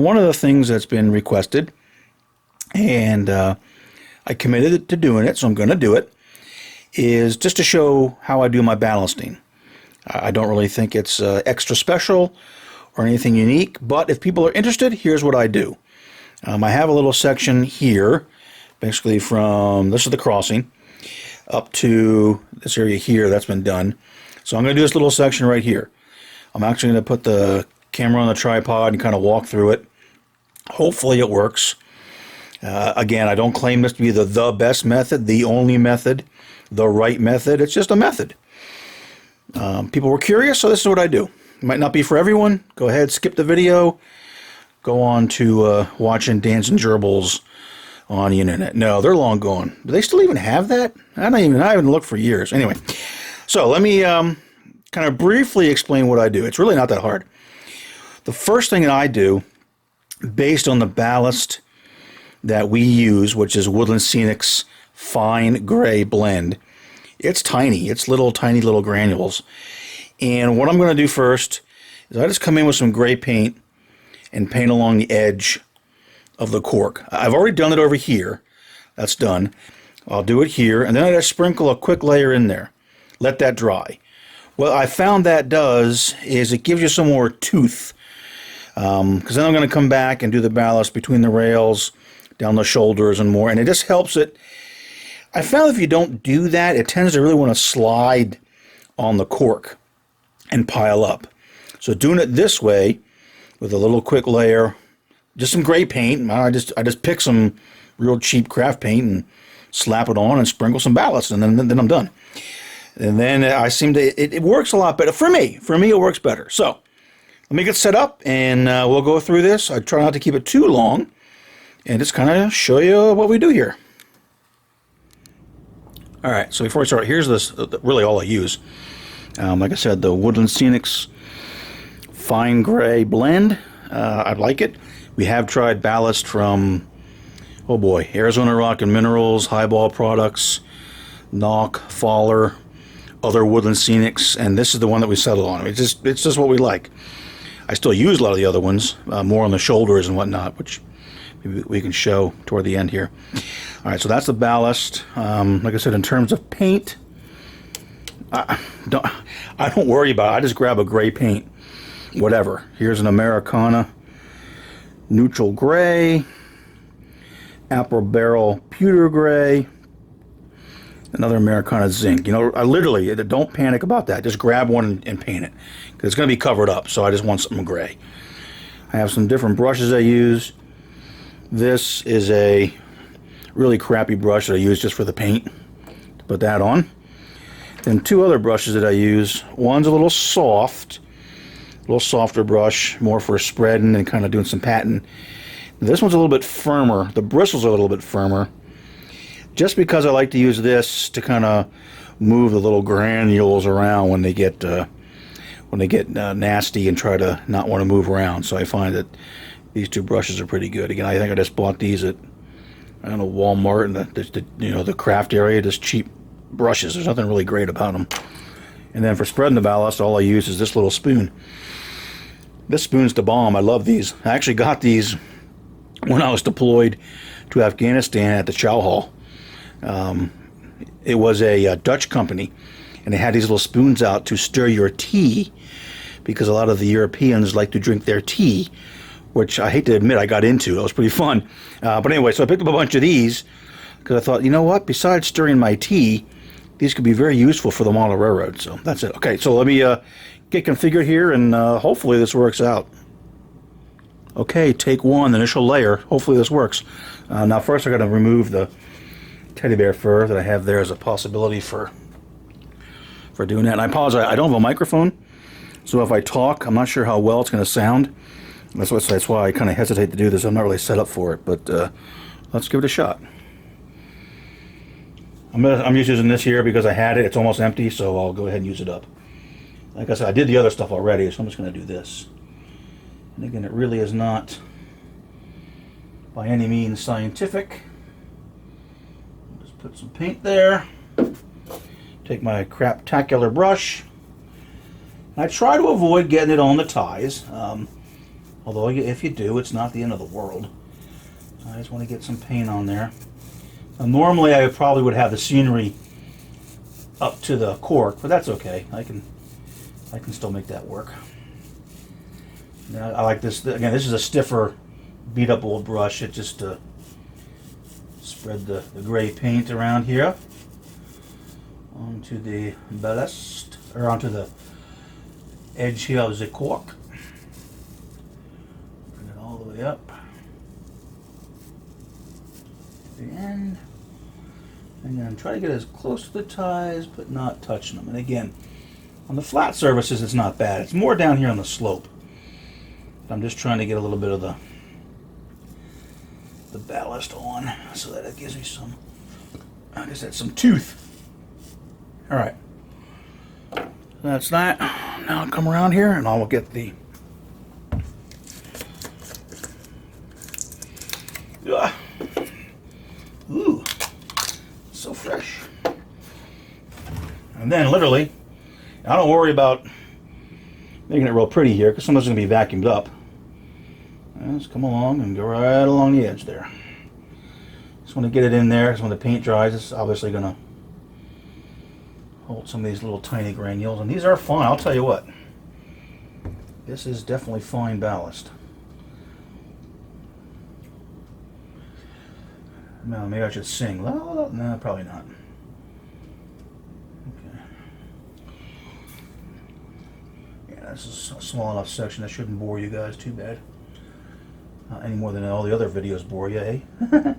one of the things that's been requested, and I committed to doing it, so I'm going to do it, is just to show how I do my ballasting. I don't really think it's extra special or anything unique, but if people are interested, here's what I do. I have a little section here, basically from, this is the crossing, up to this area here that's been done. So I'm going to do this little section right here. I'm actually going to put the camera on the tripod and kind of walk through it. Hopefully it works. Again, I don't claim this to be the best method, the only method, the right method. It's just a method. People were curious, so this is what I do. It might not be for everyone. Go ahead, skip the video. Go on to watching Dancing Gerbils on the internet. No, they're long gone. Do they still even have that? I haven't looked for years. Anyway, so let me kind of briefly explain what I do. It's really not that hard. The first thing that I do, based on the ballast that we use, which is Woodland Scenic's Fine Gray Blend, it's tiny. It's tiny little granules. And what I'm going to do first is I just come in with some gray paint and paint along the edge of the cork. I've already done it over here. That's done. I'll do it here, and then I just sprinkle a quick layer in there. Let that dry. What I found that does is it gives you some more tooth, because then I'm going to come back and do the ballast between the rails, down the shoulders and more, and it just helps it. I found if you don't do that, it tends to really want to slide on the cork and pile up. So doing it this way, with a little quick layer, just some gray paint. I just pick some real cheap craft paint and slap it on and sprinkle some ballast, and then I'm done. And then it works a lot better for me. For me, it works better. So let me get set up, and we'll go through this. I try not to keep it too long, and just kind of show you what we do here. All right. So before I start, here's this. Really, all I use. Like I said, the Woodland Scenic's Fine Gray Blend. I like it. We have tried ballast from, oh boy, Arizona Rock and Minerals, Highball Products, Knock, Faller, other Woodland Scenics, and this is the one that we settled on. It's just what we like. I still use a lot of the other ones, more on the shoulders and whatnot, which maybe we can show toward the end here. All right, so that's the ballast. Like I said, in terms of paint, I don't worry about it. I just grab a gray paint, whatever. Here's an Americana Neutral Gray, Apple Barrel Pewter Gray, another Americana Zinc. You know, I literally, don't panic about that. Just grab one and paint it, because it's going to be covered up, so I just want something gray. I have some different brushes I use. This is a really crappy brush that I use just for the paint, to put that on. Then two other brushes that I use. One's a little softer brush, more for spreading and kind of doing some patting. This one's a little bit firmer. The bristles are a little bit firmer, just because I like to use this to kind of move the little granules around when they get nasty and try to not want to move around. So I find that these two brushes are pretty good. Again, I think I just bought these at, I don't know, Walmart and the craft area, just cheap brushes. There's nothing really great about them. And then for spreading the ballast, all I use is this little spoon. This spoon's the bomb. I love these. I actually got these when I was deployed to Afghanistan at the Chow Hall. It was a Dutch company, and they had these little spoons out to stir your tea, because a lot of the Europeans like to drink their tea, which I hate to admit I got into. It was pretty fun. But anyway, so I picked up a bunch of these, because I thought, you know what? Besides stirring my tea, these could be very useful for the model railroad. So that's it. Okay, so let me get configured here, and hopefully this works out. Okay, take one, the initial layer. Hopefully this works. Now first I got to remove the teddy bear fur that I have there as a possibility for doing that. And I apologize, I don't have a microphone, so if I talk, I'm not sure how well it's going to sound. That's why I kind of hesitate to do this. I'm not really set up for it, but let's give it a shot. I'm just using this here because I had it. It's almost empty, so I'll go ahead and use it up. Like I said, I did the other stuff already, so I'm just going to do this. And again, it really is not by any means scientific. Just put some paint there. Take my craptacular brush. I try to avoid getting it on the ties. Although if you do, it's not the end of the world. I just want to get some paint on there. Now, normally I probably would have the scenery up to the cork, but that's okay. I can still make that work. Now, I like this. Again, this is a stiffer, beat up old brush. It just spread the gray paint around here onto the ballast, or onto the edge here of the cork. Bring it all the way up to the end. And then try to get as close to the ties, but not touching them. And again, on the flat surfaces, it's not bad. It's more down here on the slope. I'm just trying to get a little bit of the ballast on so that it gives me some, I guess that's some tooth. All right, that's that. Now I'll come around here and I'll get the ooh, so fresh. And then literally, I don't worry about making it real pretty here because some of it's going to be vacuumed up. Just come along and go right along the edge there. Just want to get it in there because when the paint dries, it's obviously going to hold some of these little tiny granules. And these are fine, I'll tell you what. This is definitely fine ballast. No, maybe I should sing. No, probably not. Okay. Yeah, this is a small enough section that shouldn't bore you guys too bad. Any more than all the other videos bore you, eh? And then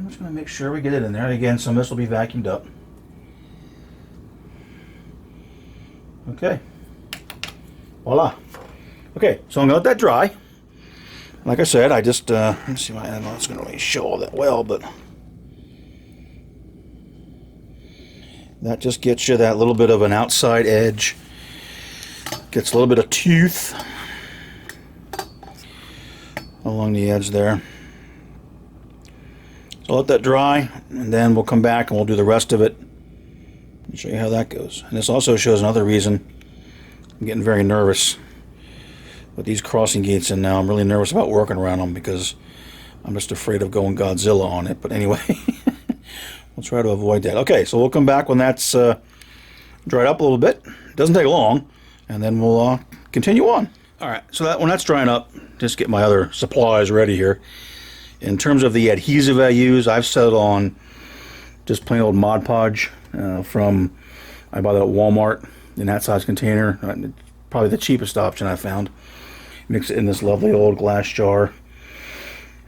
we're just going to make sure we get it in there. And again, some of this will be vacuumed up. Okay. Voila. Okay, so I'm going to let that dry. Like I said, I just, let's see, I don't know if it's going to really show all that well, but that just gets you that little bit of an outside edge. Gets a little bit of tooth along the edge there. So let that dry, and then we'll come back and we'll do the rest of it and show you how that goes. And this also shows another reason I'm getting very nervous with these crossing gates in now. I'm really nervous about working around them because I'm just afraid of going Godzilla on it. But anyway, we'll try to avoid that. Okay, so we'll come back when that's dried up a little bit. It doesn't take long, and then we'll continue on. All right, so when that's drying up, just get my other supplies ready here. In terms of the adhesive I use, I've settled on just plain old Mod Podge from, I buy that at Walmart in that size container. Probably the cheapest option I found. Mix it in this lovely old glass jar.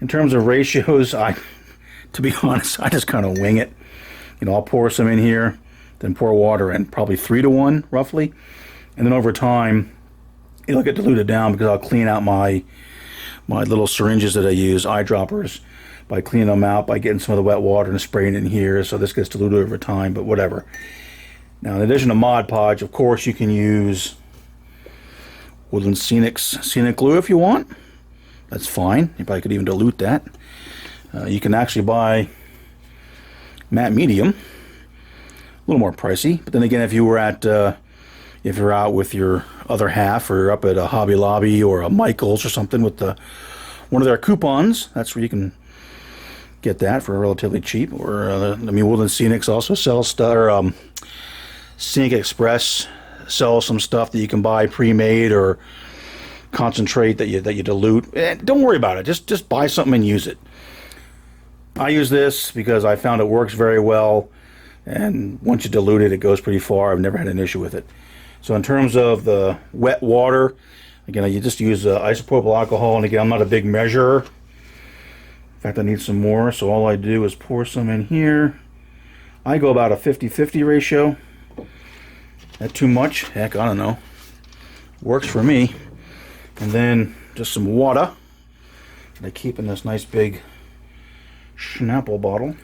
In terms of ratios, to be honest, I just kind of wing it. You know, I'll pour some in here, then pour water in, probably 3 to 1 roughly. And then over time, it'll get diluted down because I'll clean out my little syringes that I use, eyedroppers, by cleaning them out, by getting some of the wet water and spraying it in here. So this gets diluted over time, but whatever. Now, in addition to Mod Podge, of course, you can use Woodland Scenic Glue if you want. That's fine. You probably could even dilute that. You can actually buy matte medium, a little more pricey. But then again, if you're out with your other half, or you're up at a Hobby Lobby or a Michael's or something with one of their coupons, that's where you can get that for relatively cheap. Or Woodland Scenics also sells stuff, or Scenic Express sells some stuff that you can buy pre-made or concentrate that you dilute. Don't worry about it. Just buy something and use it. I use this because I found it works very well, and once you dilute it, it goes pretty far. I've never had an issue with it. So in terms of the wet water, again, you just use isopropyl alcohol, and again, I'm not a big measurer. In fact, I need some more, so all I do is pour some in here. I go about a 50-50 ratio. That too much? Heck, I don't know. Works for me. And then just some water that I keep in this nice big Schnapple bottle.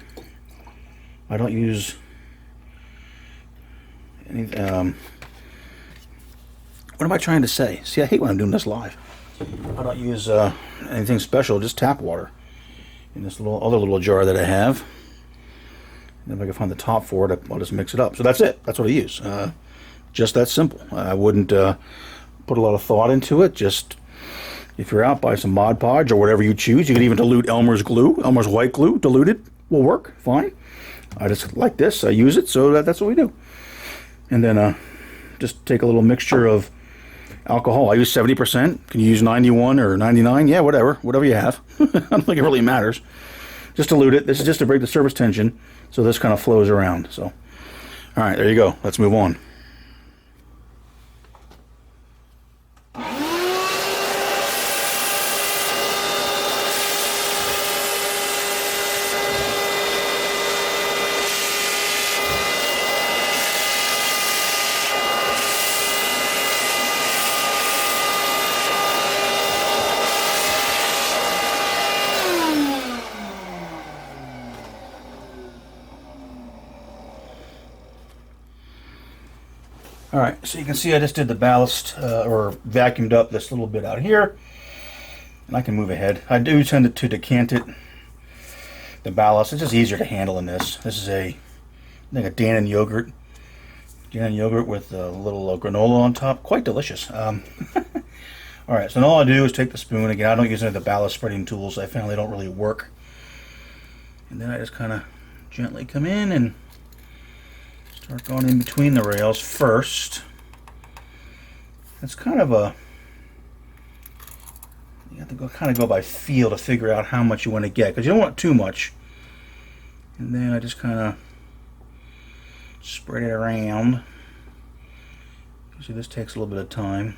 I don't use any, what am I trying to say? See, I hate when I'm doing this live. I don't use anything special, just tap water in this other little jar that I have. And if I can find the top for it, I'll just mix it up. So that's it. That's what I use. Just that simple. I wouldn't put a lot of thought into it. Just if you're out, buy some Mod Podge or whatever you choose. You can even dilute Elmer's glue. Elmer's white glue diluted will work fine. I just like this. I use it, so that's what we do. And then just take a little mixture of alcohol. I use 70%. Can you use 91 or 99? Yeah, whatever you have. I don't think it really matters. Just dilute it. This is just to break the surface tension, so this kind of flows around. So, all right, there you go. Let's move on. All right, so you can see I just did the ballast or vacuumed up this little bit out here, and I can move ahead. I do tend to decant it, the ballast. It's just easier to handle in this. This is I think a Dannon yogurt with a little granola on top. Quite delicious. All right, so all I do is take the spoon. Again, I don't use any of the ballast spreading tools. I found they don't really work. And then I just kind of gently come in and start going in between the rails first. It's kind of you have to kind of go by feel to figure out how much you want to get, because you don't want too much. And then I just kind of spread it around. See, this takes a little bit of time.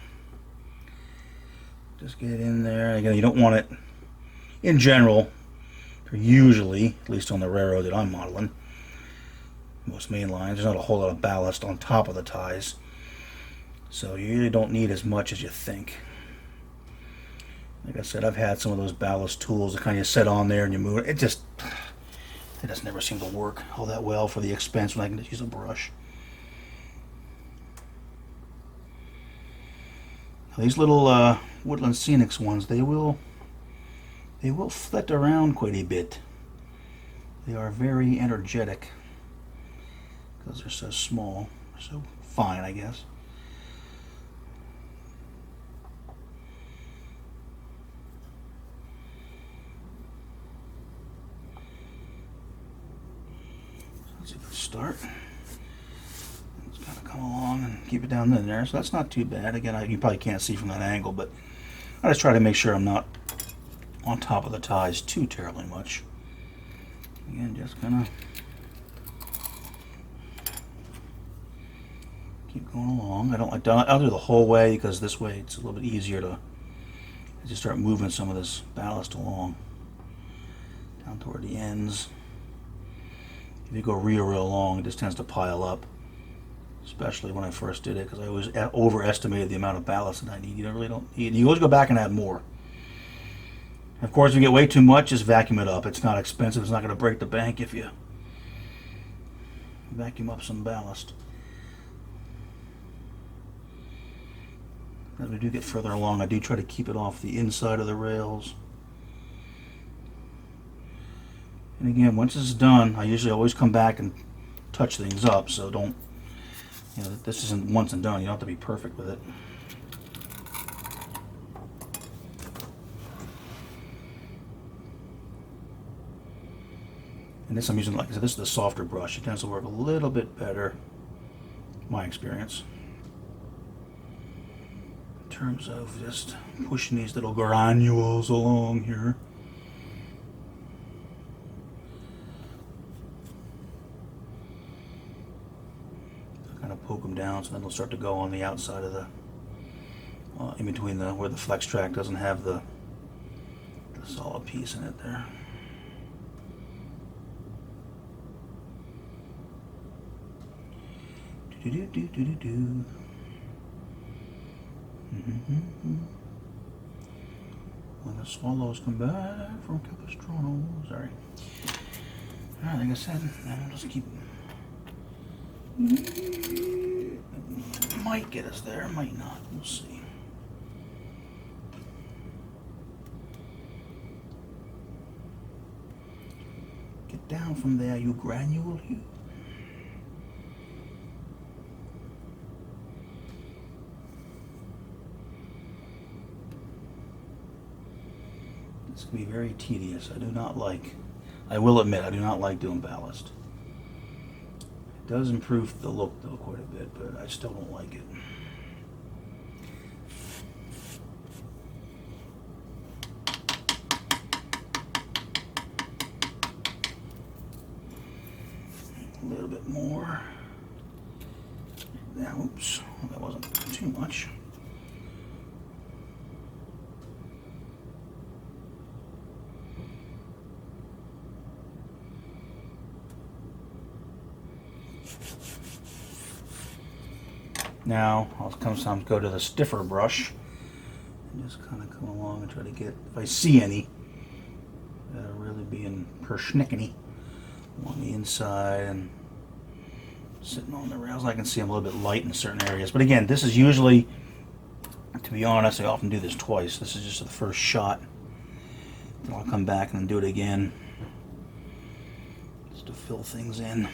Just get it in there. Again, you don't want it, in general, usually, at least on the railroad that I'm modeling, most main lines, there's not a whole lot of ballast on top of the ties, so you really don't need as much as you think. Like I said, I've had some of those ballast tools that kind of set on there and you move it. It just never seemed to work all that well for the expense when I can just use a brush. Now, these little Woodland Scenics ones, they will flit around quite a bit. They are very energetic, because they're so small, so fine, I guess. That's a good start. Just kind of come along and keep it down in there, so that's not too bad. Again, you probably can't see from that angle, but I just try to make sure I'm not on top of the ties too terribly much. Again, just kind of keep going along. I'll do the whole way, because this way it's a little bit easier to just start moving some of this ballast along down toward the ends. If you go real long, it just tends to pile up, especially when I first did it, because I always overestimated the amount of ballast that I need. You really don't need. You always go back and add more. Of course, if you get way too much, just vacuum it up. It's not expensive. It's not going to break the bank if you vacuum up some ballast. As we do get further along, I do try to keep it off the inside of the rails. And again, once it's done, I usually always come back and touch things up, so don't, this isn't once and done. You don't have to be perfect with it. And this I'm using, like I said, this is the softer brush. It tends to work a little bit better, my experience, in terms of just pushing these little granules along here. Kind of poke them down, so then they'll start to go on the outside of the, in between where the flex track doesn't have the solid piece in it there. When the swallows come back from Capistrano. Sorry. Alright, like I said, I'll just keep. Might get us there, might not. We'll see. Get down from there, you granule, you. can be very tedious. I will admit, I do not like doing ballast. It does improve the look though quite a bit, but I still don't like it. A little bit more. Now, oops, that wasn't too much. Now, I'll sometimes go to the stiffer brush and just kind of come along and try to get, if I see any that are really being persnickety along the inside and sitting on the rails. I can see them a little bit light in certain areas. But again, this is usually, to be honest, I often do this twice. This is just the first shot. Then I'll come back and do it again just to fill things in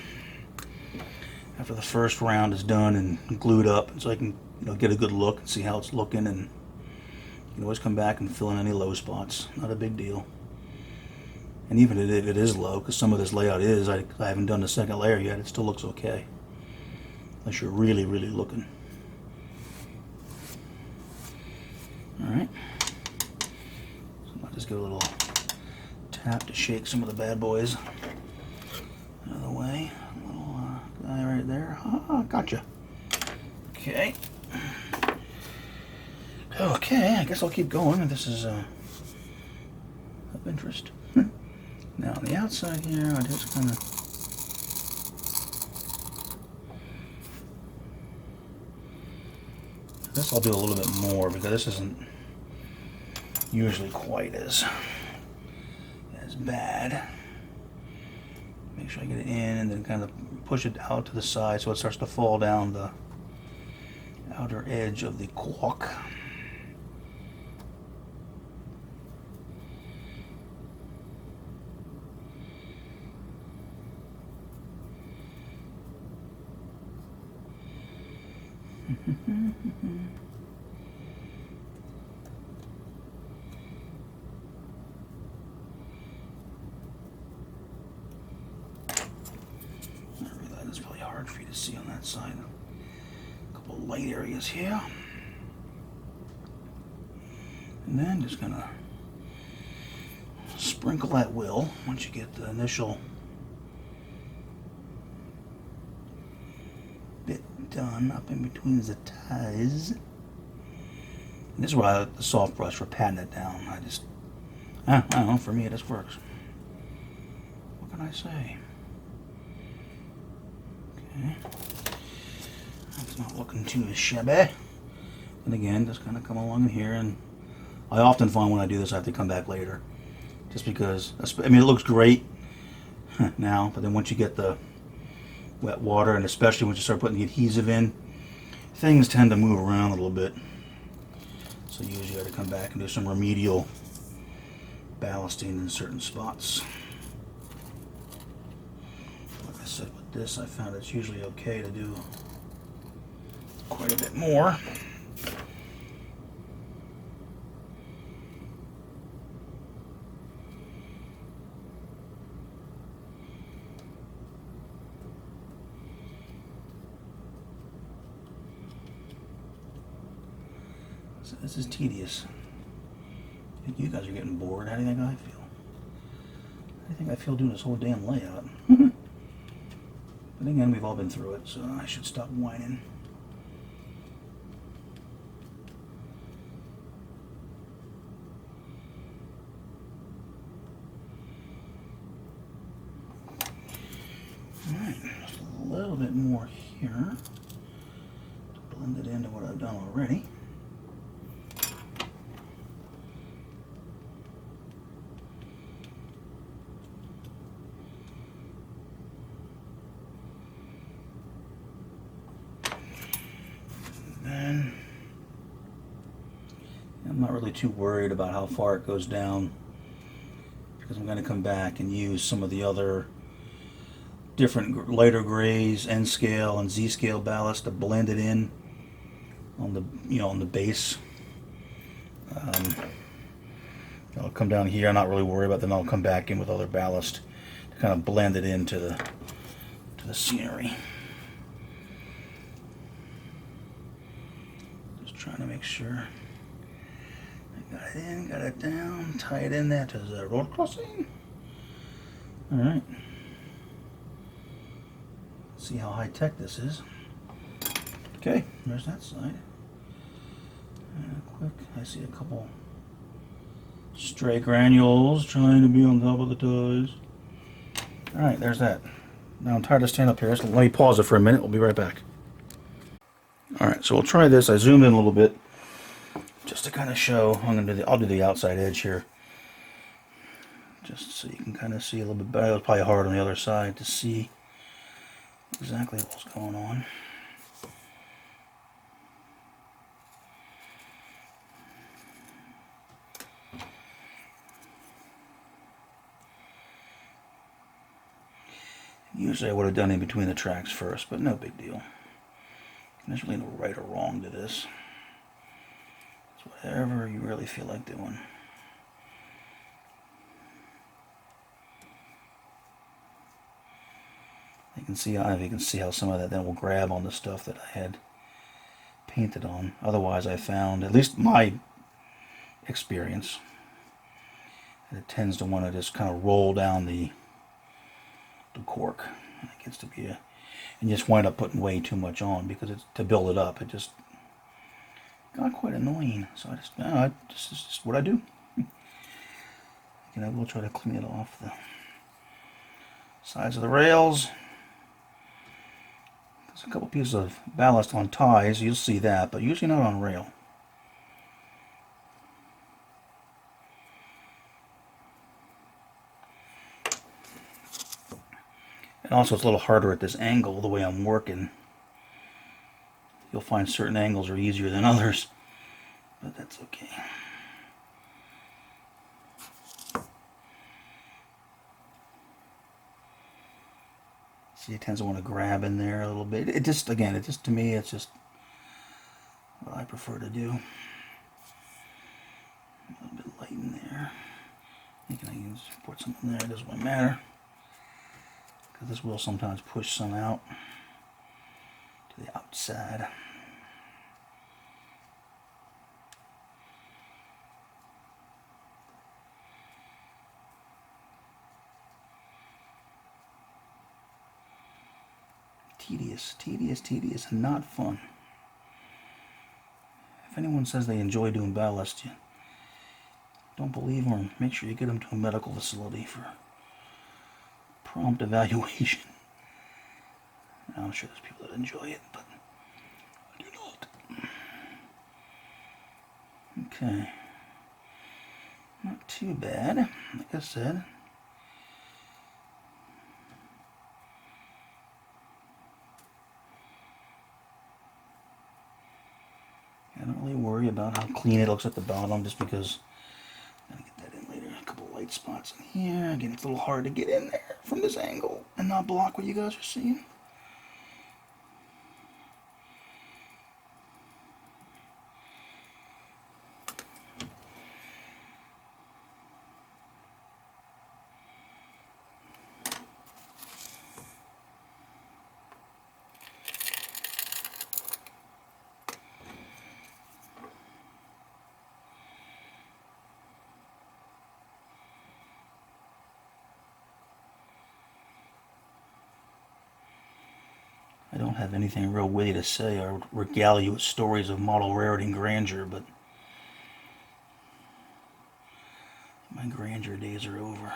after the first round is done and glued up, so I can get a good look and see how it's looking, and you can always come back and fill in any low spots. Not a big deal. And even if it is low, because some of this layout is, I haven't done the second layer yet, it still looks okay. Unless you're really, really looking. Alright. So I'll just give a little tap to shake some of the bad boys out of the way. A little guy right there. Ah, gotcha. Okay. Okay, I guess I'll keep going. This is of interest. Now on the outside here, I just kind of this I'll do a little bit more because this isn't usually quite as bad. Make sure I get it in and then kind of push it out to the side so it starts to fall down the outer edge of the caulk. It's probably hard for you to see on that side. A couple of light areas here. And then just gonna sprinkle at will once you get the initial bit done up in between the ties. And this is why I like the soft brush for patting it down. I don't know, for me it just works. What can I say? Okay. It's not looking too shabby. And again, just kind of come along in here, and I often find when I do this I have to come back later. Just because, I mean, it looks great now, but then once you get the wet water, and especially once you start putting the adhesive in, things tend to move around a little bit. So you usually got to come back and do some remedial ballasting in certain spots. Like I said, with this, I found it's usually okay to do quite a bit more. So this is tedious. You guys are getting bored. How do you think I feel? I think I feel doing this whole damn layout. But again, we've all been through it, so I should stop whining. Alright, just a little bit more here to blend it into what I've done already. I'm not really too worried about how far it goes down because I'm going to come back and use some of the other different lighter grays, N scale and Z scale ballast to blend it in on the on the base. It'll come down here. I'm not really worried about it. Then I'll come back in with other ballast to kind of blend it into the scenery. Just trying to make sure I got it in, got it down, tie it in there to the road crossing. All right. See how high tech this is. Okay, there's that side. Quick, I see a couple stray granules trying to be on top of the ties. All right, there's that. Now I'm tired of standing up here, so let me pause it for a minute. We'll be right back. All right, so we'll try this. I zoomed in a little bit just to kind of show. I'll do the outside edge here, just so you can kind of see a little bit better. It was probably hard on the other side to see exactly what's going on. Usually I would have done in between the tracks first, but no big deal. There's really no right or wrong to this. It's whatever you really feel like doing. You can see how some of that then will grab on the stuff that I had painted on. Otherwise, I found, at least my experience, that it tends to want to just kind of roll down the cork. And it gets to be and you just wind up putting way too much on because it's to build it up. It just got quite annoying. So this is just what I do. And I will try to clean it off the sides of the rails. There's a couple pieces of ballast on ties, you'll see that, but usually not on rail. And also it's a little harder at this angle, the way I'm working. You'll find certain angles are easier than others, but that's okay. See, it tends to want to grab in there a little bit. To me, it's just what I prefer to do. A little bit light in there. I can put some in there, it doesn't really matter. Because this will sometimes push some out to the outside. Tedious, and not fun. If anyone says they enjoy doing ballast, you don't believe them, or make sure you get them to a medical facility for prompt evaluation. I'm sure there's people that enjoy it, but I do not. Okay. Not too bad, like I said. I don't really worry about how clean it looks at the bottom, just because I'm going to get that in later. A couple light spots in here. Again, it's a little hard to get in there from this angle and not block what you guys are seeing. I don't have anything real witty to say or regale you with stories of model rarity and grandeur, but my grandeur days are over.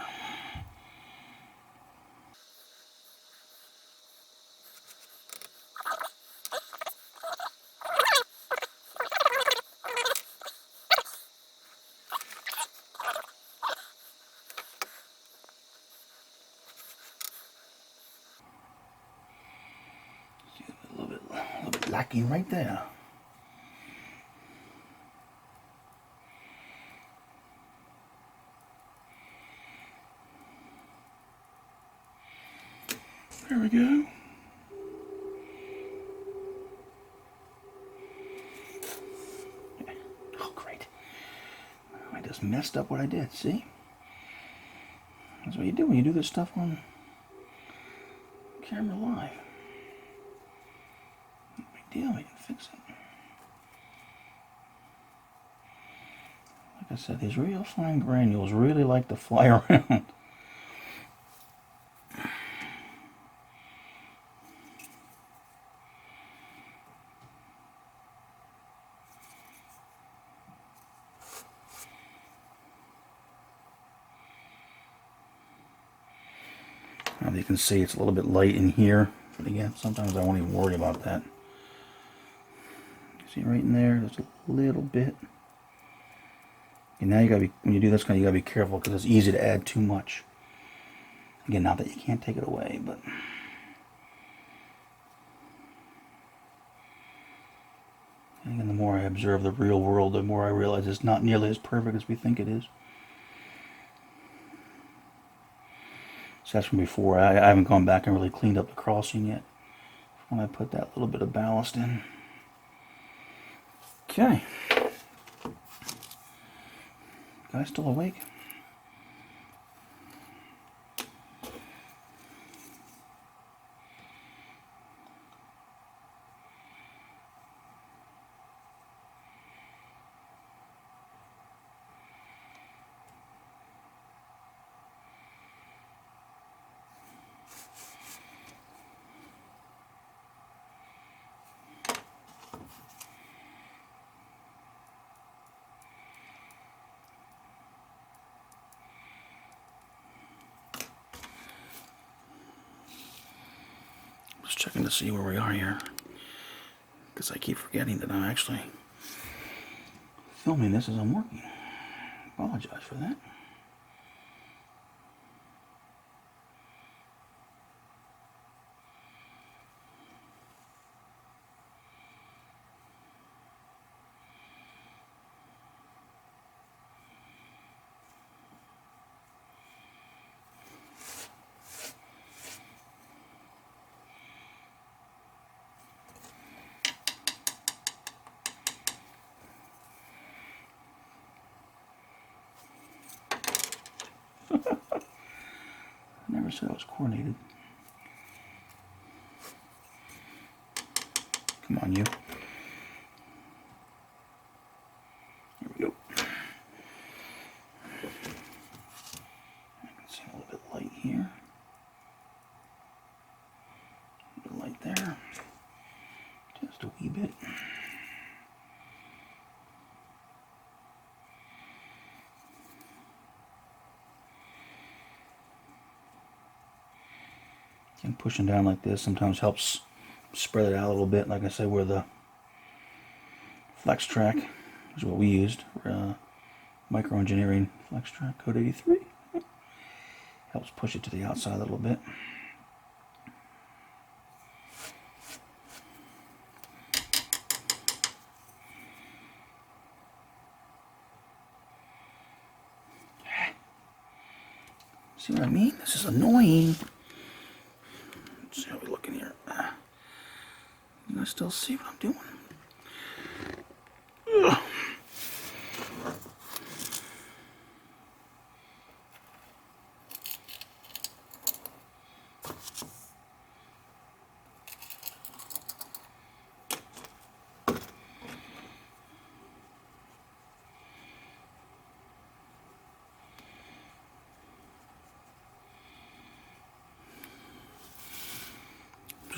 A little bit lacking right there. There we go. Oh, great. I just messed up what I did, see? That's what you do when you do this stuff on camera live. No big deal, you can fix it. Like I said, these real fine granules really like to fly around. Now you can see it's a little bit light in here, but again, sometimes I won't even worry about that. See right in there, there's a little bit. And now you gotta be, when you do this kind, you gotta be careful because it's easy to add too much. Again, not that you can't take it away, but and again, the more I observe the real world, the more I realize it's not nearly as perfect as we think it is. So that's from before. I haven't gone back and really cleaned up the crossing yet. When I put that little bit of ballast in. Okay. Guys still awake? Just checking to see where we are here, because I keep forgetting that I'm actually filming this as I'm working. I apologize for that. I never said I was coordinated. Come on, you. Here we go. I can see a little bit light here. A little light there. Just a wee bit. And pushing down like this sometimes helps spread it out a little bit. Like I said, where the flex track is what we used for micro engineering flex track code 83. Helps push it to the outside a little bit. See what I mean? This is annoying. Let's see how we look in here. Can I still see what I'm doing? Ugh.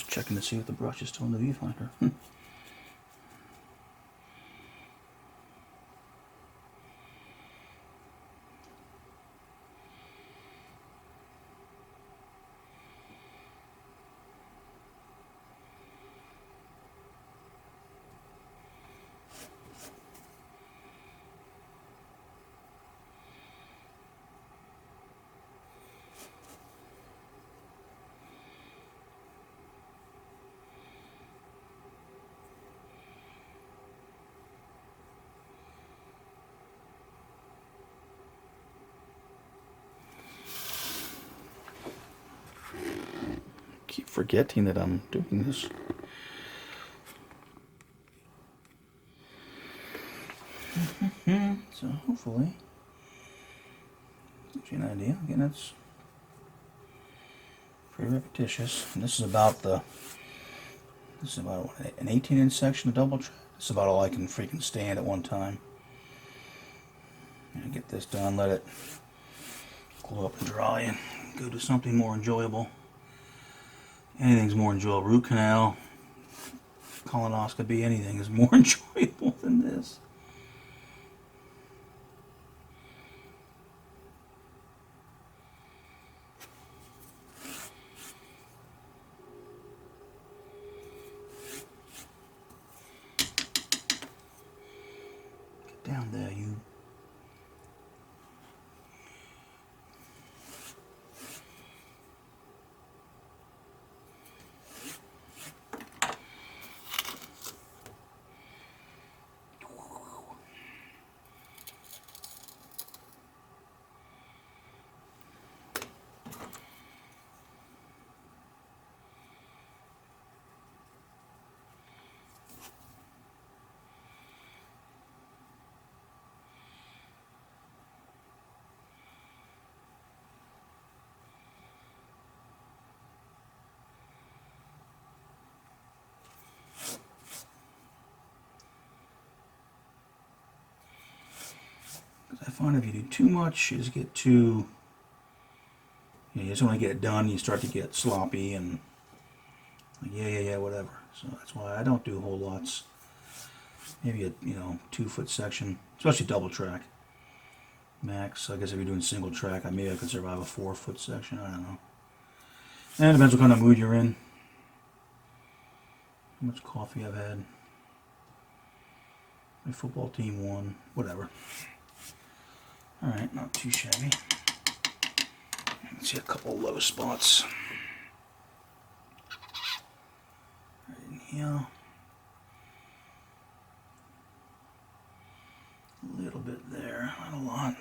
Checking to see if the brush is still in the viewfinder. Keep forgetting that I'm doing this. So hopefully Gives you an idea. Again, it's pretty repetitious. And this is about an 18-inch section of double track. This is about all I can freaking stand at one time. And get this done, let it glue up and dry, and go do something more enjoyable. Anything's more enjoyable. Root canal, colonoscopy, anything is more enjoyable than this. Get down there, you. I find if you do too much, you just get too, you just want to get it done, you start to get sloppy and like, yeah, whatever. So that's why I don't do whole lots. Maybe a 2-foot section, especially double track. Max, I guess if you're doing single track, maybe I could survive a 4-foot section. I don't know. And it depends what kind of mood you're in. How much coffee I've had. My football team won. Whatever. Alright, not too shabby. Let's see a couple low spots. Right in here. A little bit there, not a lot.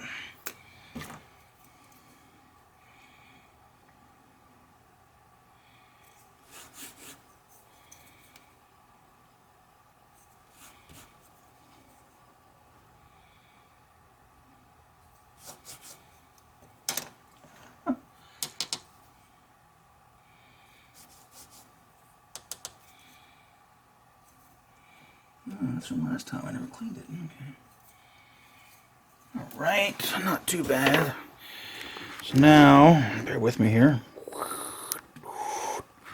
That's from last time. I never cleaned it. Okay. Alright, not too bad. So now, bear with me here.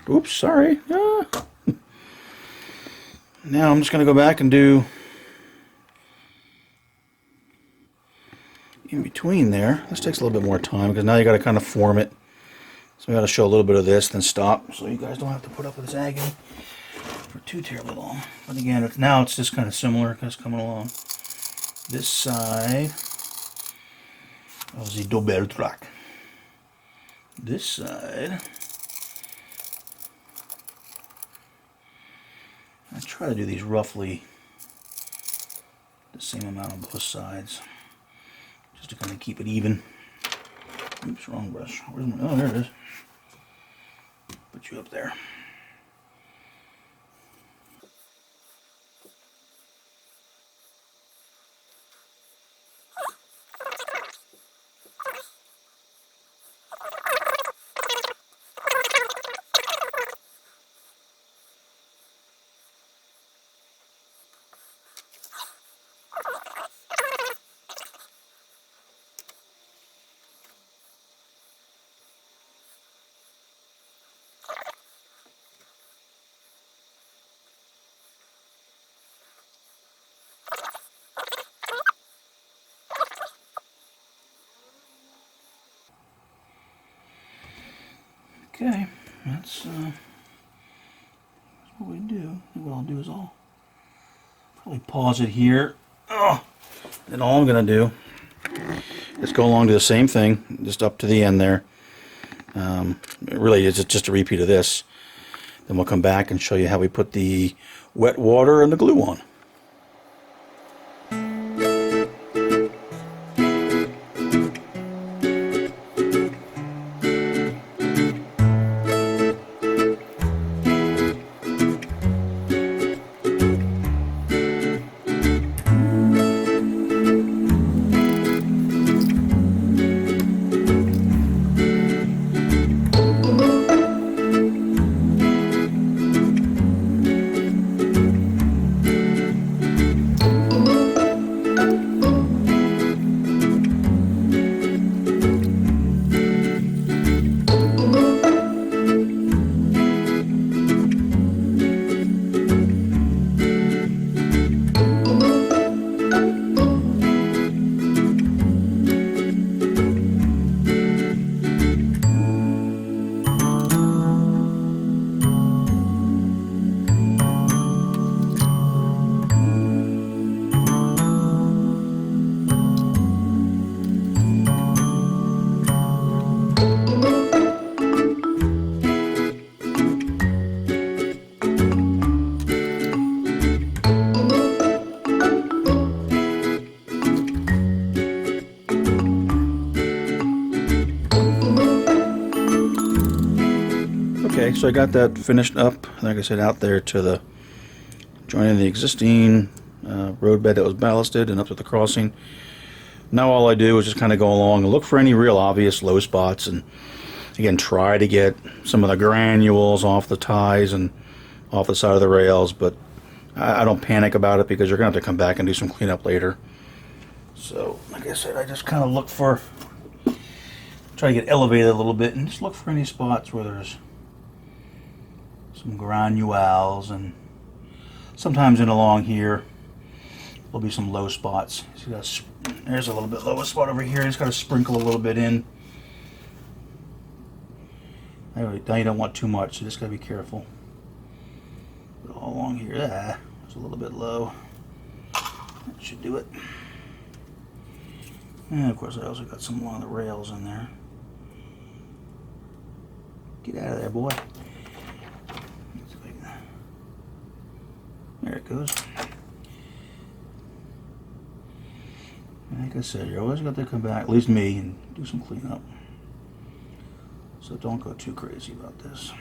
Oops, sorry. Ah. Now I'm just going to go back and do in between there. This takes a little bit more time because now you got to kind of form it. So we got to show a little bit of this, then stop, so you guys don't have to put up with this agony for too terribly long. But again, now it's just kind of similar because coming along. This side of the double track. This side, I try to do these roughly the same amount on both sides, just to kind of keep it even. Oops, wrong brush. Where's my, oh, there it is. Put you up there. Okay, that's what we do. What I'll do is I'll probably pause it here. Oh, then all I'm going to do is go along to the same thing, just up to the end there. Really, it's just a repeat of this. Then we'll come back and show you how we put the wet water and the glue on. Okay, so I got that finished up, like I said, out there to the joining the existing roadbed that was ballasted and up to the crossing. Now all I do is just kind of go along and look for any real obvious low spots, and again try to get some of the granules off the ties and off the side of the rails, but I don't panic about it because you're going to have to come back and do some cleanup later. So like I said, I just kind of look for, try to get elevated a little bit and just look for any spots where there's some granules, and sometimes in along here there'll be some low spots. See, there's a little bit lower spot over here. Just got to sprinkle a little bit in. Now you don't want too much, so just got to be careful. But all along here, it's a little bit low. That should do it. And of course I also got some along the rails in there. Get out of there, boy. There it goes. Like I said, you always got to come back, at least me, and do some cleanup. So don't go too crazy about this.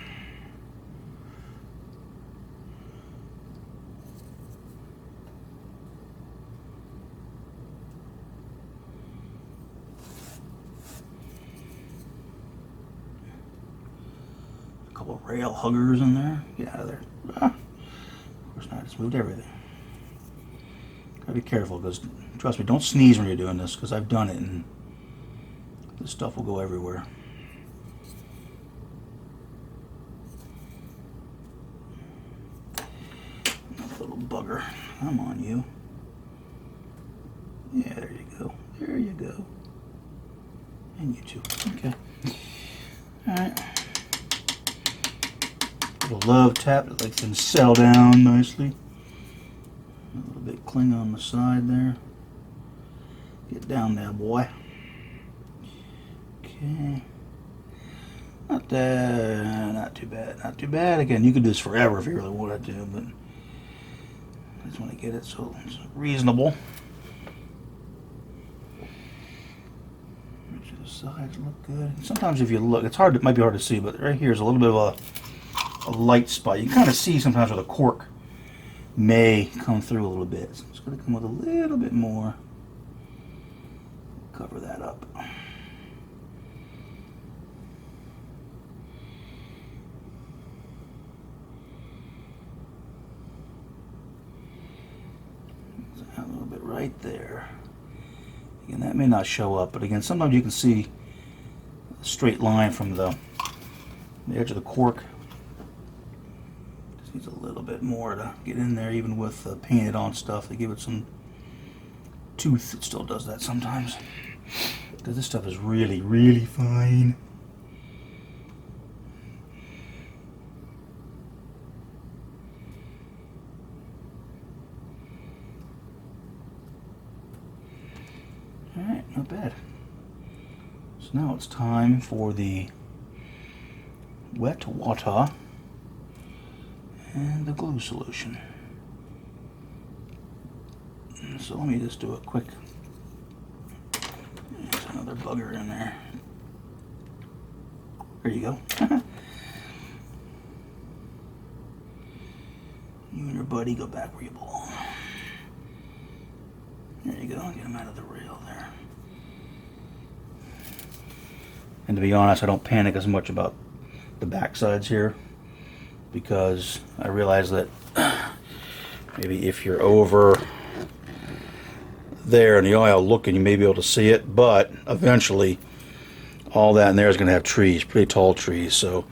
A couple of rail huggers in there. Get out of there. Of course not, I just moved everything. Gotta be careful, because trust me, don't sneeze when you're doing this, because I've done it and this stuff will go everywhere. Another little bugger. Come on, you. Yeah, there you go. There you go. And you too. Okay. Alright. Little love tap that lets them settle down nicely. A little bit cling on the side there. Get down there, boy. Okay. Not too bad. Not too bad. Again, you could do this forever if you really wanted to, but I just want to get it so it's reasonable. Make sure the sides look good. Sometimes if you look, it's hard. It might be hard to see, but right here is a little bit of a light spot. You can kind of see sometimes where the cork may come through a little bit. So it's going to come with a little bit more. Cover that up. A little bit right there. Again, that may not show up, but again, sometimes you can see a straight line from the edge of the cork. Just needs a little bit more to get in there, even with painted on stuff. They give it some tooth. It still does that sometimes, because this stuff is really, really fine. Alright, not bad. So now it's time for the wet water and the glue solution. So let me just do a quick, there's another bugger in there. There you go. You and your buddy go back where you belong. There you go, get him out of the rail there. And to be honest, I don't panic as much about the back sides here, because I realize that maybe if you're over there in the aisle looking, you may be able to see it, but eventually all that in there is going to have trees, pretty tall trees. So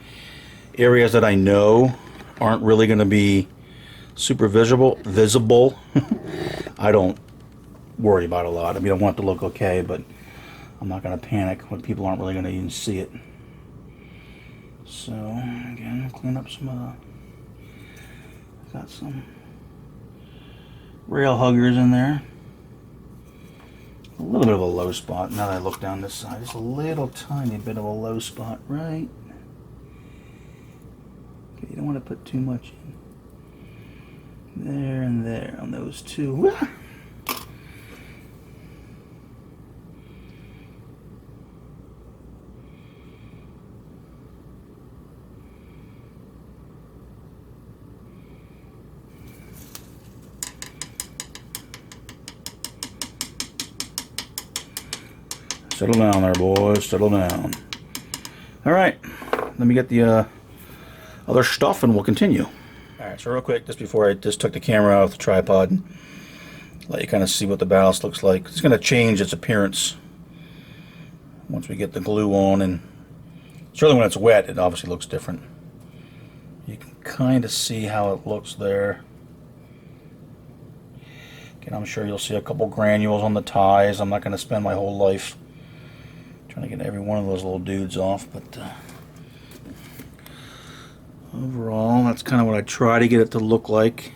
areas that I know aren't really going to be super visible, I don't worry about a lot. I mean, I want it to look okay, but I'm not going to panic when people aren't really going to even see it. So again, clean up some of the, got some rail huggers in there. A little bit of a low spot now that I look down this side. Just a little tiny bit of a low spot right. Okay, you don't want to put too much in. There and there on those two. Settle down there, boys. Settle down. All right. Let me get the other stuff and we'll continue. All right, so real quick, just before I just took the camera out of the tripod and let you kind of see what the ballast looks like. It's going to change its appearance once we get the glue on, and certainly when it's wet, it obviously looks different. You can kind of see how it looks there. Again, I'm sure you'll see a couple granules on the ties. I'm not going to spend my whole life trying to get every one of those little dudes off, but overall, that's kind of what I try to get it to look like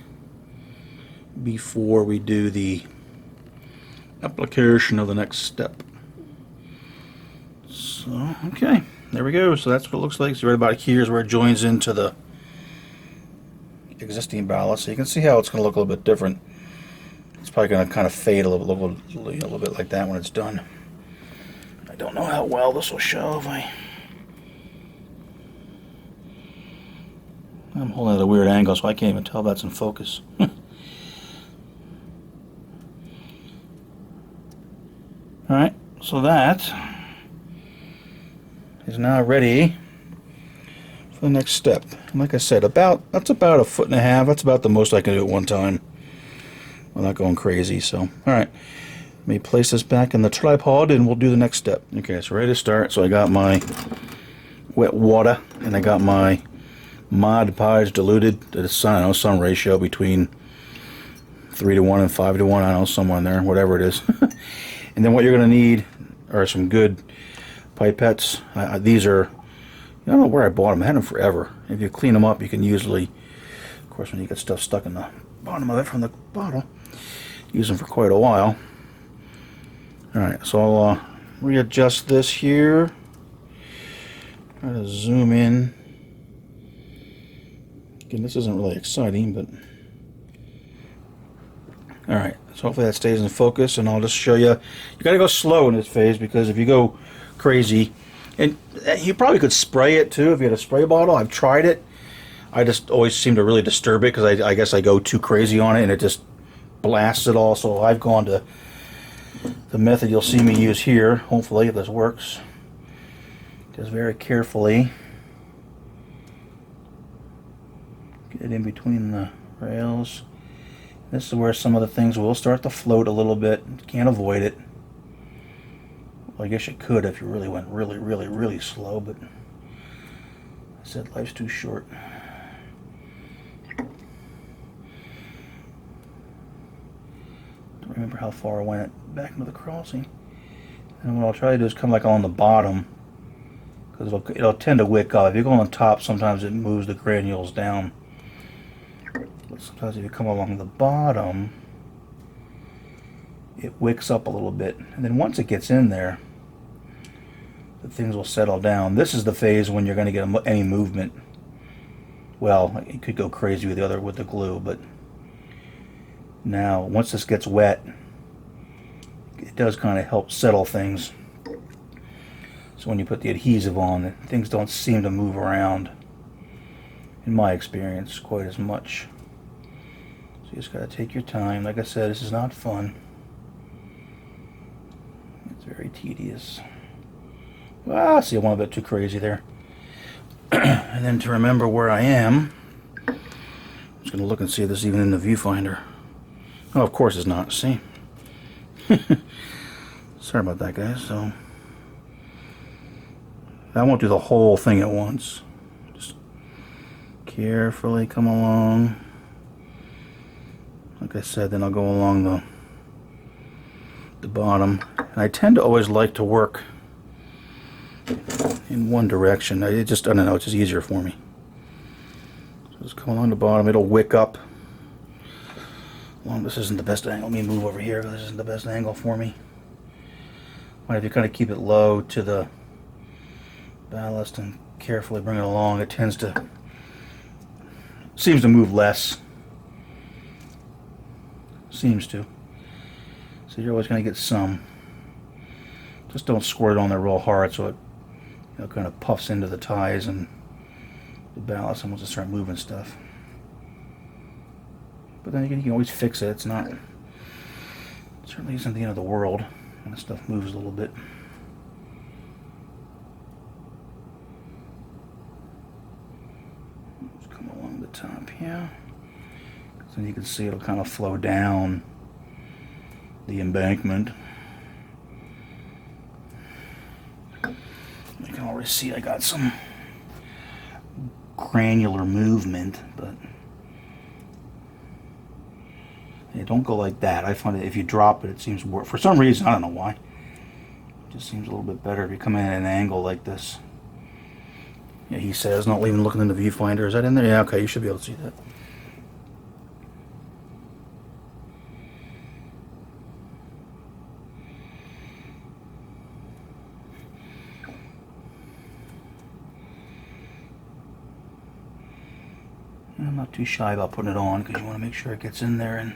before we do the application of the next step. So, okay, there we go. So that's what it looks like. So right about here is where it joins into the existing ballast. So you can see how it's going to look a little bit different. It's probably going to kind of fade a little bit like that when it's done. I don't know how well this will show if I'm holding it at a weird angle, so I can't even tell if that's in focus. Alright, so that is now ready for the next step. And like I said, that's about 1.5 feet. That's about the most I can do at one time without going crazy. So, alright, let me place this back in the tripod and we'll do the next step. Okay, so ready to start. So I got my wet water and I got my Mod Podge diluted at some ratio between 3:1 and 5:1. I don't know, somewhere in there, whatever it is. And then what you're going to need are some good pipettes. These are, I don't know where I bought them. I had them forever. If you clean them up, you can usually, of course, when you get stuff stuck in the bottom of it from the bottle, use them for quite a while. Alright, so I'll readjust this here. Try to zoom in. Again, this isn't really exciting, but alright, so hopefully that stays in focus, and I'll just show you. You gotta go slow in this phase, because if you go crazy, and you probably could spray it too if you had a spray bottle. I've tried it. I just always seem to really disturb it, because I guess I go too crazy on it and it just blasts it all. So I've gone to the method you'll see me use here, hopefully, if this works. Just very carefully get it in between the rails. This is where some of the things will start to float a little bit. You can't avoid it. Well, I guess you could if you really went really slow, but I said life's too short. Don't remember how far I went back into the crossing. And what I'll try to do is come like on the bottom, because it'll tend to wick up. If you go on the top, sometimes it moves the granules down. But sometimes if you come along the bottom, it wicks up a little bit. And then once it gets in there, the things will settle down. This is the phase when you're going to get any movement. Well, it could go crazy with the glue, but now once this gets wet, it does kind of help settle things. So when you put the adhesive on, things don't seem to move around, in my experience, quite as much. So you just got to take your time. Like I said, this is not fun. It's very tedious. Ah, see, I went a bit too crazy there. And then to remember where I am, I'm just going to look and see if this is even in the viewfinder. Oh, of course it's not. See? Sorry about that, guys. So I won't do the whole thing at once. Just carefully come along. Like I said, then I'll go along the bottom. And I tend to always like to work in one direction. I don't know, it's just easier for me. So just come along the bottom, it'll wick up. Well, this isn't the best angle. Let me move over here, because this isn't the best angle for me. But if you kind of keep it low to the ballast and carefully bring it along, it seems to move less. Seems to. So you're always going to get some. Just don't squirt it on there real hard, so it kind of puffs into the ties and the ballast, and we'll just start moving stuff. But then again, you can always fix it. It certainly isn't the end of the world when the stuff moves a little bit. the top here. So you can see it'll kind of flow down the embankment. You can already see I got some granular movement, but yeah, don't go like that. I find that if you drop it, it seems worse. For some reason, I don't know why. It just seems a little bit better if you come in at an angle like this. Yeah, he says not even looking in the viewfinder. Is that in there? Yeah, okay, you should be able to see that. I'm not too shy about putting it on because you want to make sure it gets in there and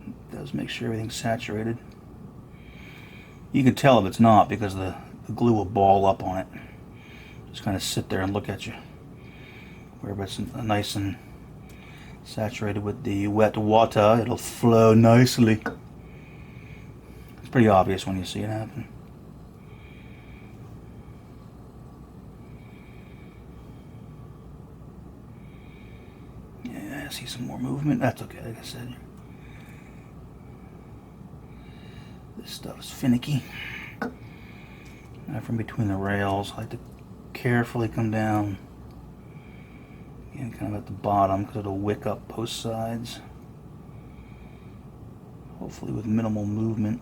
it does make sure everything's saturated. You can tell if it's not because the glue will ball up on it. Just kind of sit there and look at you. Wherever it's nice and saturated with the wet water, it'll flow nicely. It's pretty obvious when you see it happen. Yeah, I see some more movement. That's okay, like I said. This stuff's finicky. Now from between the rails, I like to carefully come down. Again, kind of at the bottom because it'll wick up both sides. Hopefully with minimal movement.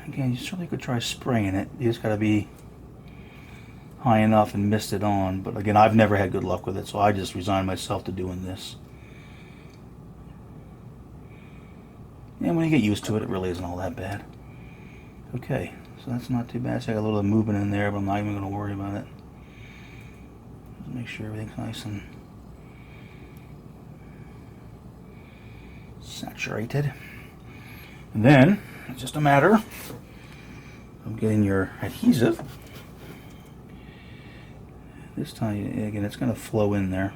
Again, you certainly could try spraying it. You just got to be high enough and mist it on. But again, I've never had good luck with it, so I just resigned myself to doing this. And when you get used to it, it really isn't all that bad. Okay, so that's not too bad. So I got a little movement in there, but I'm not even going to worry about it. Just make sure everything's nice and saturated. And then, it's just a matter of getting your adhesive. This time, again, it's going to flow in there.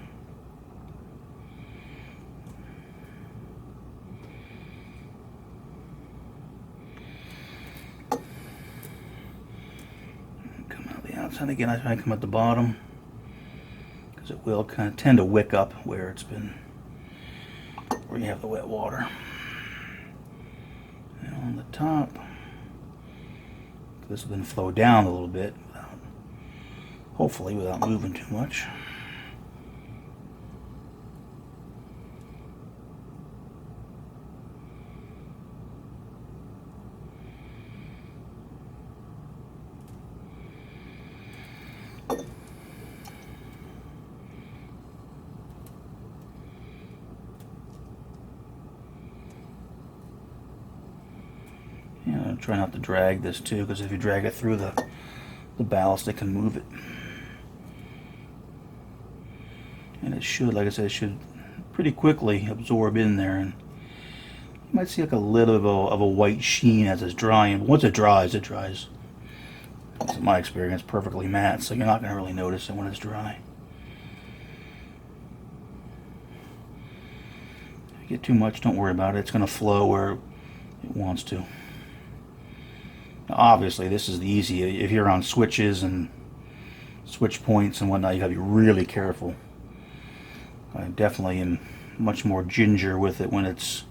Come out the outside again. I try to come at the bottom because it will kind of tend to wick up where it's been, where you have the wet water. And on the top, this will then flow down a little bit, hopefully without moving too much. Yeah, try not to drag this too, because if you drag it through the ballast, it can move it. And it should, like I said, it should pretty quickly absorb in there. And you might see like a little of a white sheen as it's drying. But once it dries, in my experience, perfectly matte, so you're not going to really notice it when it's dry. If you get too much, don't worry about it. It's going to flow where it wants to. Now, obviously, this is the easy. If you're on switches and switch points and whatnot, you got to be really careful. I definitely am much more ginger with it when it's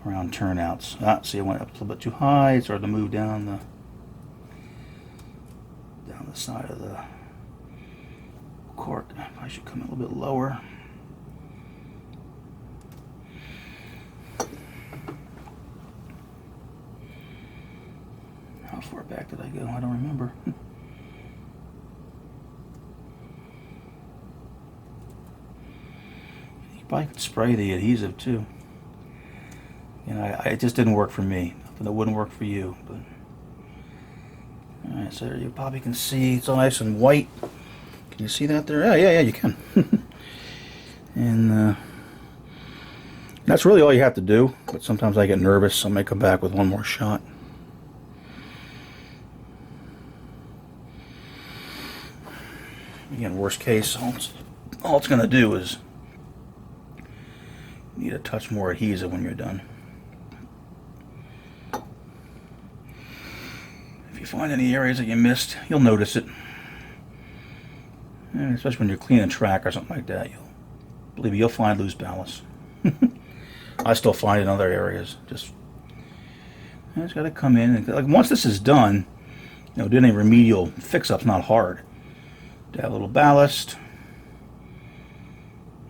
around turnouts. See, I went up a little bit too high. It started to move down the side of the cork. I should come a little bit lower. How far back did I go? I don't remember. You probably could spray the adhesive too. You know, it just didn't work for me. Nothing that wouldn't work for you. But all right, so you probably can see it's all nice and white. Can you see that there? Yeah, you can. And that's really all you have to do. But sometimes I get nervous, so I may come back with one more shot. Again, worst case, all it's going to do is need a touch more adhesive when you're done. If you find any areas that you missed, you'll notice it. And especially when you're cleaning track or something like that, believe me, you'll find loose ballast. I still find it in other areas. Just got to come in and, like, once this is done, doing a remedial fix-up's not hard. To have a little ballast,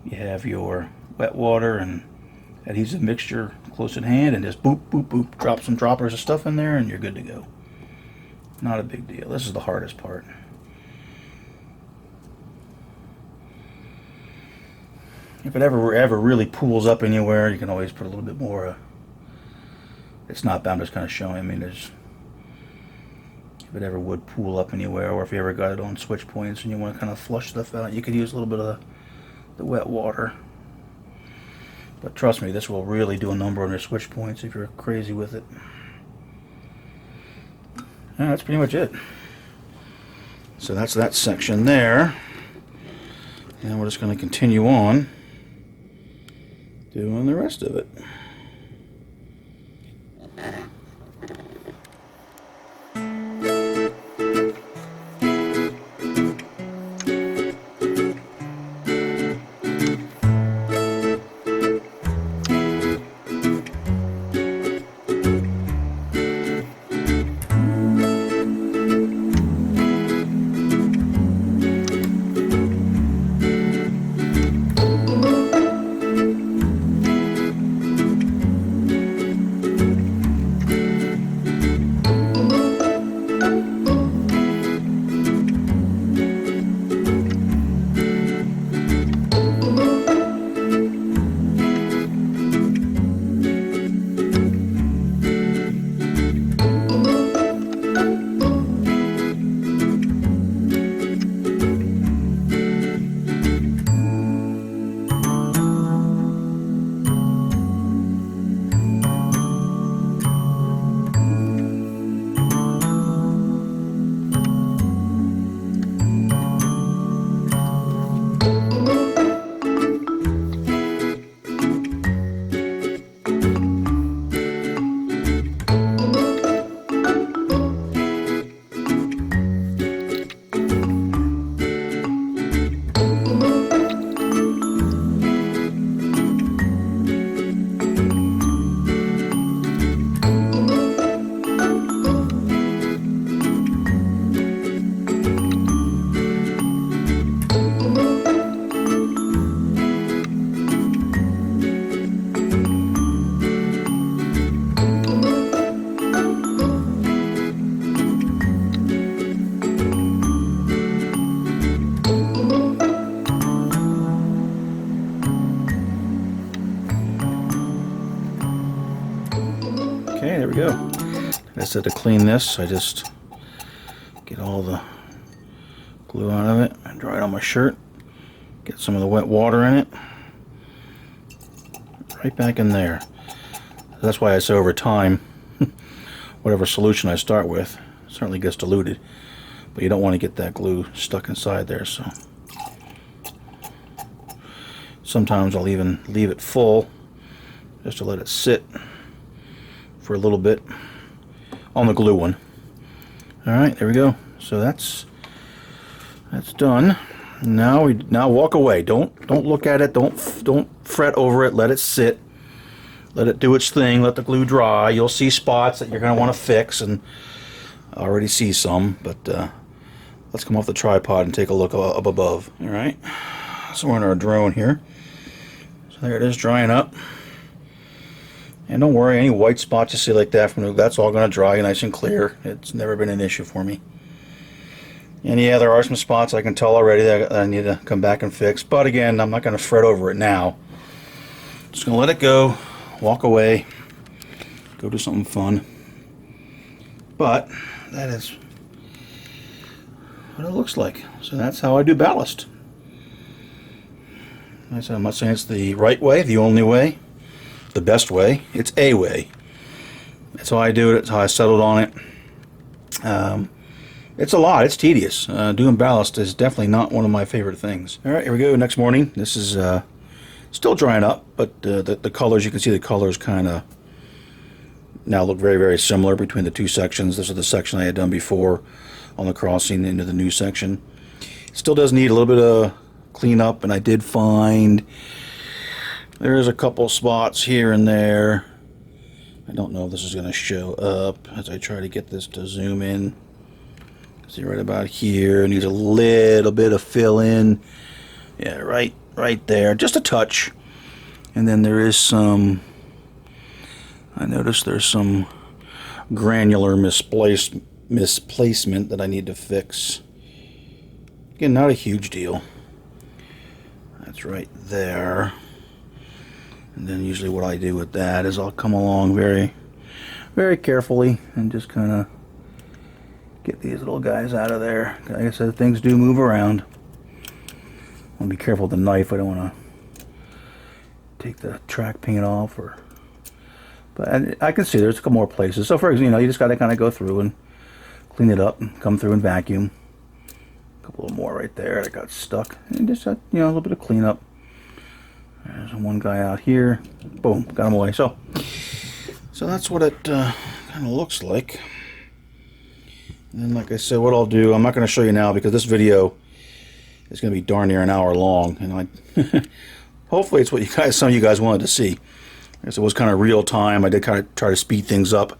you have your wet water and adhesive mixture close at hand, and just boop, boop, boop, drop some droppers of stuff in there, and you're good to go. Not a big deal. This is the hardest part. If it ever really pools up anywhere, you can always put a little bit more. It's not bad. I'm just kind of showing. I mean, if it ever would pool up anywhere, or if you ever got it on switch points and you want to kind of flush stuff out, you could use a little bit of the wet water. But trust me, this will really do a number on your switch points if you're crazy with it. Yeah, that's pretty much it. So that's that section there. And we're just going to continue on doing the rest of it. Okay, there we go. Like I said, to clean this, I just get all the glue out of it and dry it on my shirt. Get some of the wet water in it. Right back in there. That's why I say over time, whatever solution I start with certainly gets diluted. But you don't want to get that glue stuck inside there, so sometimes I'll even leave it full just to let it sit for a little bit on the glue one. Alright, there we go. So that's done. Now walk away. Don't look at it. Don't fret over it. Let it sit. Let it do its thing. Let the glue dry. You'll see spots that you're going to want to fix, and I already see some, but let's come off the tripod and take a look up above. Alright, so we're in our drone here. So there it is, drying up. And don't worry, any white spots you see like that that's all going to dry nice and clear. It's never been an issue for me. And yeah, there are some spots I can tell already that I need to come back and fix. But again, I'm not going to fret over it now. Just going to let it go, walk away, go do something fun. But that is what it looks like. So that's how I do ballast. Like I said, I'm not saying it's the right way, the only way, the best way. It's a way. That's how I do it. It's how I settled on it. It's a lot. It's tedious. Doing ballast is definitely not one of my favorite things. All right, here we go. Next morning. This is still drying up, but the colors, you can see the colors kind of now look very, very similar between the two sections. This is the section I had done before on the crossing into the new section. It still does need a little bit of cleanup, and I did find there's a couple spots here and there. I don't know if this is going to show up as I try to get this to zoom in. See, right about here, needs a little bit of fill in. Yeah, right there, just a touch. And then there is some, I noticed there's some granular misplacement that I need to fix. Again, not a huge deal. That's right there. And then usually what I do with that is I'll come along very, very carefully and just kind of get these little guys out of there. Like I said, things do move around. I'll be careful with the knife. I don't want to take the track paint off, but I can see there's a couple more places. So for example, you just got to kind of go through and clean it up and come through and vacuum. A couple more right there that got stuck, and just a little bit of cleanup. There's one guy out here. Boom, got him away. So that's what it kind of looks like. And then, like I said, what I'll do, I'm not going to show you now because this video is going to be darn near an hour long, and hopefully it's what some of you guys wanted to see. I guess it was kind of real time. I did kind of try to speed things up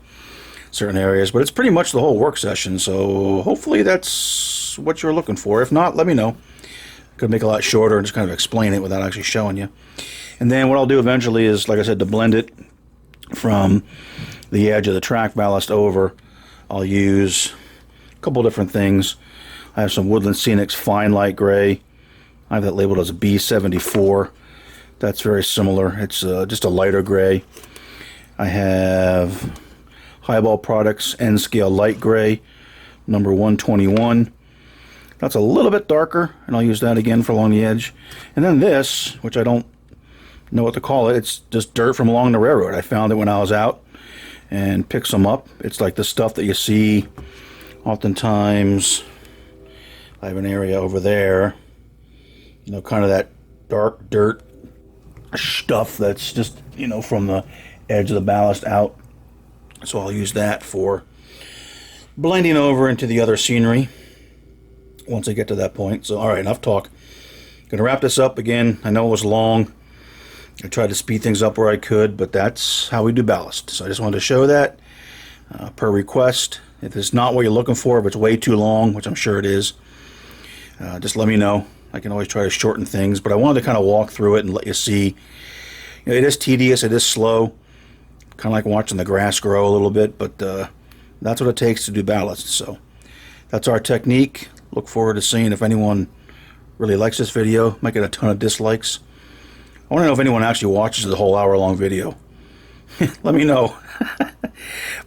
certain areas, but it's pretty much the whole work session, so hopefully that's what you're looking for. If not, let me know. I could make it a lot shorter and just kind of explain it without actually showing you. And then what I'll do eventually is, like I said, to blend it from the edge of the track ballast over, I'll use a couple different things. I have some Woodland Scenics Fine Light Gray. I have that labeled as B74. That's very similar. It's just a lighter gray. I have Highball Products N Scale Light Gray, number 121. That's a little bit darker, and I'll use that again for along the edge. And then this, which I don't know what to call it, it's just dirt from along the railroad. I found it when I was out and picked some up. It's like the stuff that you see oftentimes. I have an area over there, kind of that dark dirt stuff that's just, from the edge of the ballast out. So I'll use that for blending over into the other scenery once I get to that point. So, all right, enough talk. Gonna wrap this up again. I know it was long. I tried to speed things up where I could, but that's how we do ballast. So I just wanted to show that per request. If it's not what you're looking for, if it's way too long, which I'm sure it is, just let me know. I can always try to shorten things, but I wanted to kind of walk through it and let you see. It is tedious, it is slow, kind of like watching the grass grow a little bit, but that's what it takes to do ballast. So that's our technique. Look forward to seeing if anyone really likes this video. Might get a ton of dislikes. I want to know if anyone actually watches the whole hour-long video. Let me know.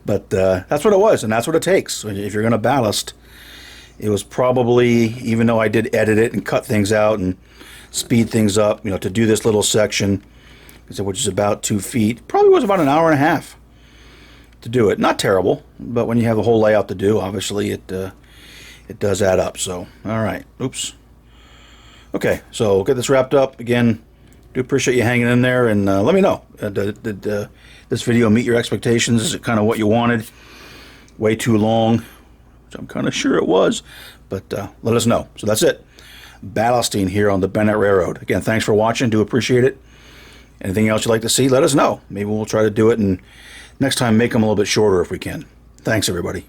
But that's what it was, and that's what it takes. If you're going to ballast, it was probably, even though I did edit it and cut things out and speed things up, to do this little section, which is about 2 feet, probably was about an hour and a half to do it. Not terrible, but when you have a whole layout to do, obviously it does add up. So, all right. Oops. Okay, so we'll get this wrapped up. Again, do appreciate you hanging in there, and let me know. Did this video meet your expectations? Is it kind of what you wanted? Way too long? Which I'm kind of sure it was, but let us know. So that's it. Ballasting here on the Bennett Railroad. Again, thanks for watching. Do appreciate it. Anything else you'd like to see, let us know. Maybe we'll try to do it, and next time make them a little bit shorter if we can. Thanks, everybody.